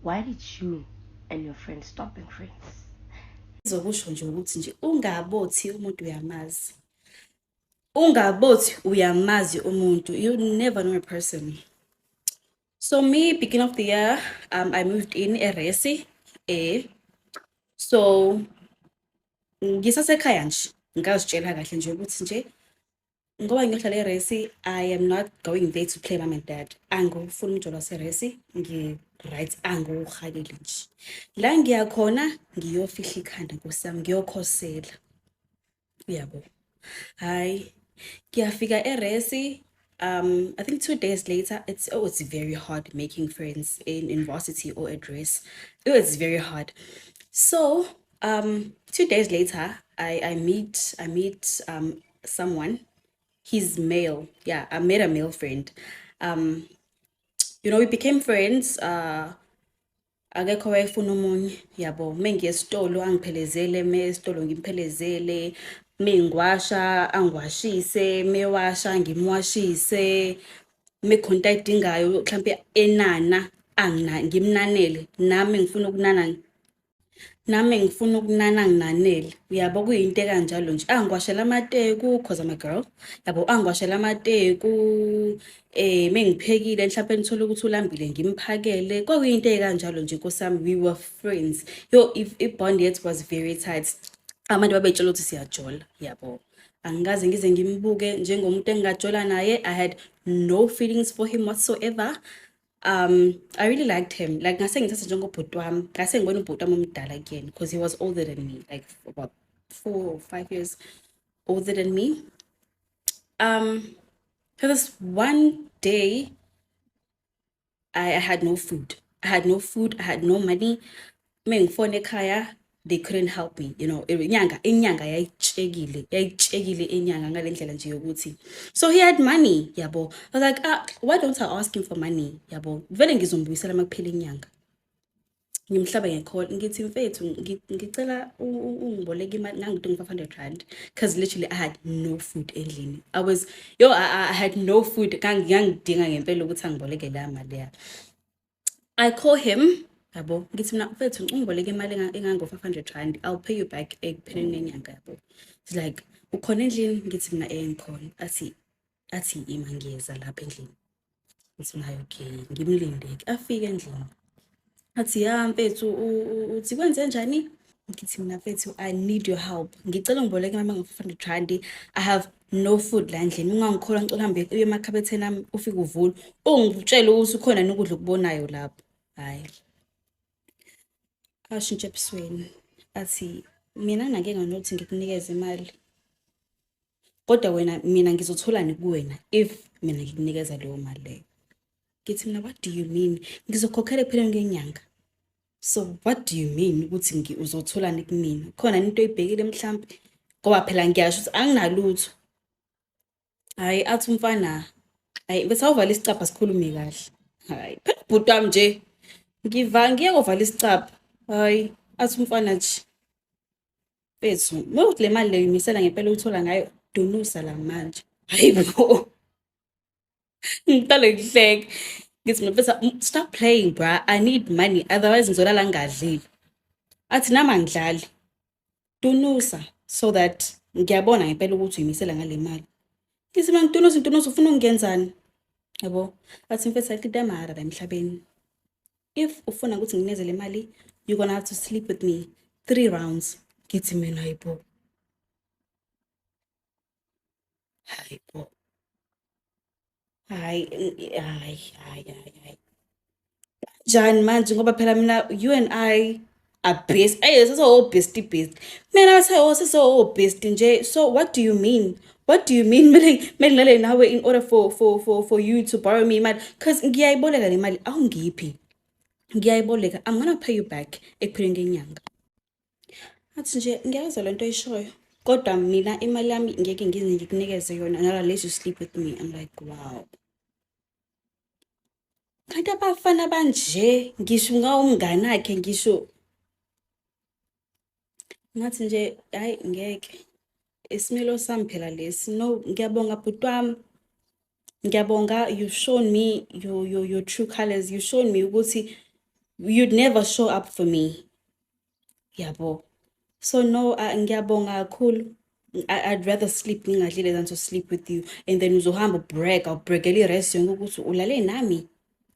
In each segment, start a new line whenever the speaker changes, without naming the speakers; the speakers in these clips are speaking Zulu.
Why did you and your friends stop being friends?
Ngizokusho nje ukuthi nje ungabothi umuntu uyamazi. Ungabothi uyamazi umuntu. You never know a person. So me, beginning of the year, I moved in eResi. So ngisasekhaya nje, ngazitshela kahle nje ukuthi nje ngoba ngiyohlala eResi, I am not going there to play mom and dad. Angifuni umjolo waseResi, right angiwuhaleli nje. La ngiya khona ngiyofihla ikhanda nkosami, ngiyokhosela. Uyabo. Hayi, ngiyafika eResi. I think 2 days later, it's very hard making friends in varsity or at Resi. It's very hard. So 2 days later, I meet someone. He's male. Yeah, I met a male friend. We became friends. Akekho wayefuna omunye, yabo. Mengiya esitolo angiphelezele, esitolo ngimphelezele, mengiwasha angiwashise, mewasha ngimwashise, mekhonto ayidingayo mhlambe enana ngimnanele, nami ngifuna ukunana nginanele. Uyabo kuyinto ekanjalo nje. Angiwashela amateku cause I'm a girl. Yabo angiwashela amateku mengiphekile mhlawumbe nithola ukuthi ulambile ngimphakele. Kwakuyinto ekanjalo nje nkosami, we were friends. If bond yet was very tight. Abantu babetshela ukuthi siyajola, yabo. Angikaze ngize ngimbuke njengomuntu engajola naye. I had no feelings for him whatsoever. I really liked him. Like ngase ngithatha njengobhuti wami. Ngase ngibona ubhuti wami omdala again because he was older than me, like about 4 or 5 years older than me. So this one day I had no food. I had no money. Mengifone ekhaya, they couldn't help me. Inyanga yayitshekile inyanga ngale ndlela nje yokuthi. So he had money, yabo. I was like, why don't I ask him for money, yabo? Vele ngizombuyisela makuphela inyanga. Ngimhlaba ngecall ngithi mfethu ngicela ungiboleke imali ngangithi ngi-500 because literally I had no food endlini. I had no food. Ngangidinga ngempela ukuthi angiboleke la mali ya. I call him, yabo. Ngithi mina mfethu ungiboleke imali engango-500. I'll pay you back ekupheleni nenyanga, yabo. It's like ukhona endlini? Ngithi mina ngikhona. Athi ima ngiyeza lapha endlini. Ngithi mina okay, ngimlinde afike endlini. Athi ya mfethu uthi kwenze njani? Ngithi mina mfethu I need your help. Ngicela ngiboleke imali engango-500. I have no food la endlini. Ungangikhola ngicela uhambe uye emakhabetheni ami ufike uvule. Ungitshele ukuthi ukhona nokudla okubonayo lapho. Hayi. Ashintshe ebusweni. Athi mina nginankinga nokuthi ngikunikeze imali. Kodwa mina ngizotholani kuwena if mina ngikunikeza leyo mali leyo. Ngithi mina what do you mean? Ngizokhokhela ekupheleni kwenyanga. So what do you mean ukuthi uzotholani kumina? Khona into oyibhekile mhlambe? Ngoba phela ngiyasho ukuthi anginalutho. Hayi athi umfana, hayi bese awuvala isicapha sikhulume kahle. Hayi phela ubhuti wami nje. Ngiye kovala isicapha. Hayi athi umfana nje. Bethu, mawuthi le mali leyo imisela ngempela uyithola ngayo, donusa la manje. Hayibo. Ngicale ngihleke. Ngithi mina mfethu stop playing bra. I need money otherwise ngizolala ngingadlile. Athi nami angidlali. Tunusa so that ngiyabona ngempela ukuthi uyimisela ngale mali. Ngithi mina ntunusa ufuna ukungenzani? Yabo. Athi mfethu ayikho amahara la emhlabeni. If ufuna ukuthi ngineze le mali, you're gonna have to sleep with me 3 rounds. Ngithi mina hayibo. Hayibo. Hayi. Njani manje ngoba phela mina you and I are best. Sesiwo bestie. Mina sesiwo bestie nje. So what do you mean? What do you mean? Mele ngilale nawe in order for you to borrow me imali because ngiyayiboleka le mali awungiphi. Ngiyayiboleka. I'm gonna pay you back ekupheleni kwenyanga. Athi nje ngiyazwa lento oyishoyo. Kodwa mina imali yami ngeke ngize ngikunikeze yona unless you sleep with me. I'm like, wow. Kanti abafana banje ngisho ngawumngane wakhe ngisho ngathi nje hayi ngeke isimilo sami phela lesi. No, ngiyabonga bhuti wami. Ngiyabonga, you've shown me your true colors. You've shown me ukuthi you'd never show up for me. Yabo. So no, ngiyabonga kakhulu. I'd rather sleep ngingadlile than to sleep with you. And then uzohamba ubreakele i-rest yonke ukuthi ulale nami.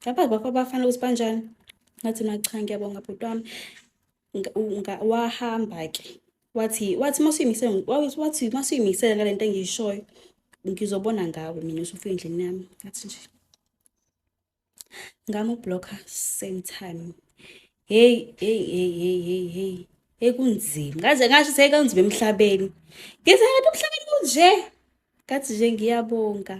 Yabazi bakho abafana ukuthi banjani? Ngathi cha ngiyabonga bhuti wami. Wahamba ke. Wathi masuyimisela ngale nto engiyishoyo. Ngizobona ngawe mina usufika endlini yami. Ngathi nje. Ngamublocker same time. Hey. Kunzima. Ngaze ngasho sekunzima emhlabeni. Ngize ngathi umhlabeni kunje. Ngathi nje ngiyabonga.